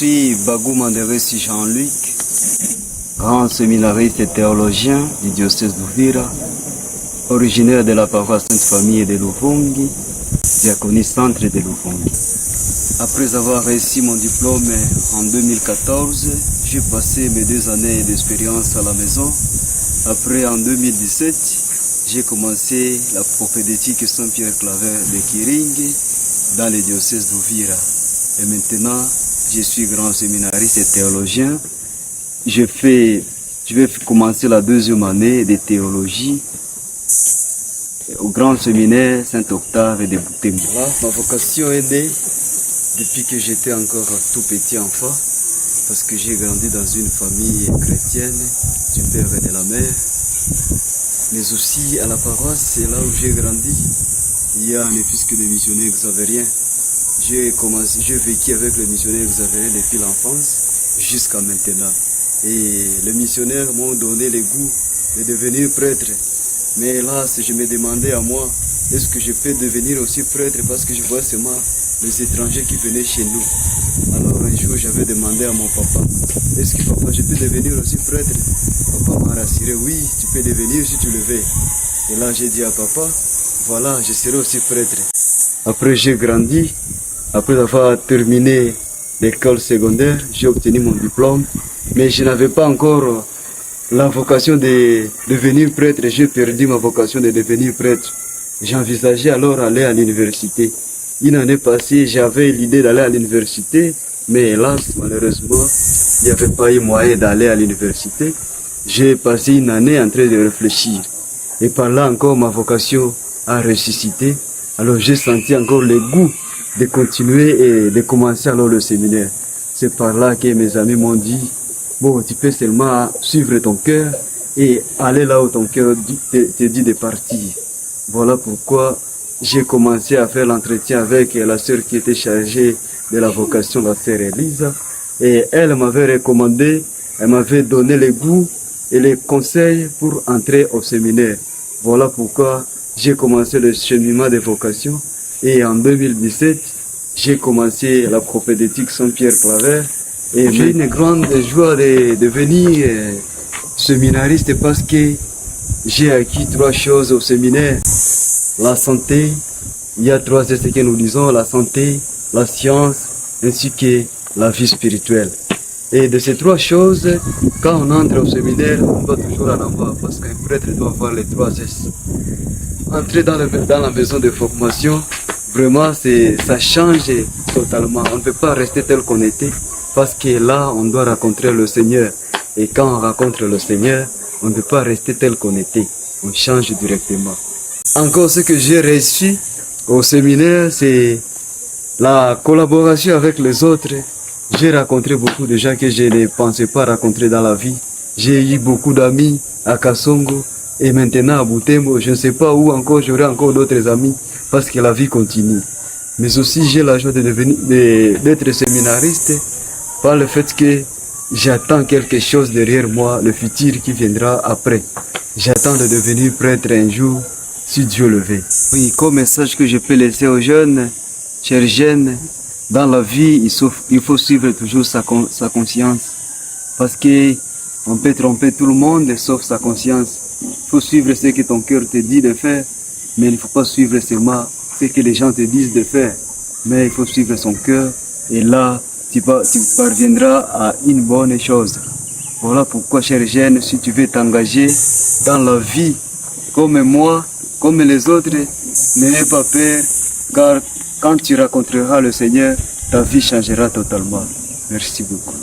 suis Bagou Manderesi Jean-Luc, grand séminariste et théologien du diocèse d'Uvira, originaire de la paroisse Sainte-Famille de Luvungi, diaconie centre de Luvungi. Après avoir réussi mon diplôme en 2014, j'ai passé mes 2 années d'expérience à la maison. Après, en 2017, j'ai commencé la propédétique Saint-Pierre-Claver de Kiringi dans le diocèse d'Uvira. Et maintenant, je suis grand séminariste et théologien. Je vais commencer la 2e année de théologie au grand séminaire Saint-Octave de Butembo. Ma vocation est née depuis que j'étais encore tout petit enfant, parce que j'ai grandi dans une famille chrétienne, du père et de la mère. Mais aussi à la paroisse, c'est là où j'ai grandi. Il y a un fils de missionnaire xavérien. J'ai vécu avec le missionnaire xavérien depuis l'enfance jusqu'à maintenant. Et les missionnaires m'ont donné le goût de devenir prêtre. Mais hélas, je me demandais à moi, est-ce que je peux devenir aussi prêtre, parce que je vois seulement les étrangers qui venaient chez nous. Alors un jour, j'avais demandé à mon papa, est-ce que papa, je peux devenir aussi prêtre? Papa m'a rassuré, oui, tu peux devenir si tu le veux. Et là, j'ai dit à papa, voilà, je serai aussi prêtre. Après, j'ai grandi. Après avoir terminé l'école secondaire, j'ai obtenu mon diplôme, mais je n'avais pas encore la vocation de devenir prêtre. J'ai perdu ma vocation de devenir prêtre. J'envisageais alors aller à l'université. Une année passée, j'avais l'idée d'aller à l'université, mais hélas, malheureusement, il n'y avait pas eu moyen d'aller à l'université. J'ai passé une année en train de réfléchir. Et par là encore, ma vocation a ressuscité. Alors j'ai senti encore le goût de continuer et de commencer alors le séminaire. C'est par là que mes amis m'ont dit, bon, tu peux seulement suivre ton cœur et aller là où ton cœur te dit de partir. Voilà pourquoi j'ai commencé à faire l'entretien avec la sœur qui était chargée de la vocation, la sœur Elisa. Et elle m'avait recommandé, elle m'avait donné les goûts et les conseils pour entrer au séminaire. Voilà pourquoi j'ai commencé le cheminement de vocation. Et en 2017, j'ai commencé la propédétique Saint-Pierre-Claver. Et j'ai une grande joie de devenir séminariste, parce que j'ai acquis 3 choses au séminaire. La santé, il y a 3 ce que nous disons, la santé, la science, ainsi que la vie spirituelle. Et de ces 3 choses, quand on entre au séminaire, on doit toujours en avoir, parce qu'un prêtre doit avoir les 3 S. Entrer dans la maison de formation, vraiment, ça change totalement. On ne peut pas rester tel qu'on était, parce que là, on doit rencontrer le Seigneur. Et quand on rencontre le Seigneur, on ne peut pas rester tel qu'on était. On change directement. Encore, ce que j'ai réussi au séminaire, c'est la collaboration avec les autres. J'ai rencontré beaucoup de gens que je ne pensais pas rencontrer dans la vie. J'ai eu beaucoup d'amis à Kasongo et maintenant à Butembo. Je ne sais pas où encore j'aurai encore d'autres amis, parce que la vie continue. Mais aussi, j'ai la joie d'être séminariste par le fait que j'attends quelque chose derrière moi, le futur qui viendra après. J'attends de devenir prêtre un jour, si Dieu le veut. Oui, comme message que je peux laisser aux jeunes, chers jeunes, dans la vie, il faut suivre toujours sa conscience. Parce que on peut tromper tout le monde, sauf sa conscience. Il faut suivre ce que ton cœur te dit de faire, mais il ne faut pas suivre seulement ce que les gens te disent de faire. Mais il faut suivre son cœur, et là, tu parviendras à une bonne chose. Voilà pourquoi, chers jeunes, si tu veux t'engager dans la vie, comme moi, comme les autres, n'aie pas peur, car quand tu rencontreras le Seigneur, ta vie changera totalement. Merci beaucoup.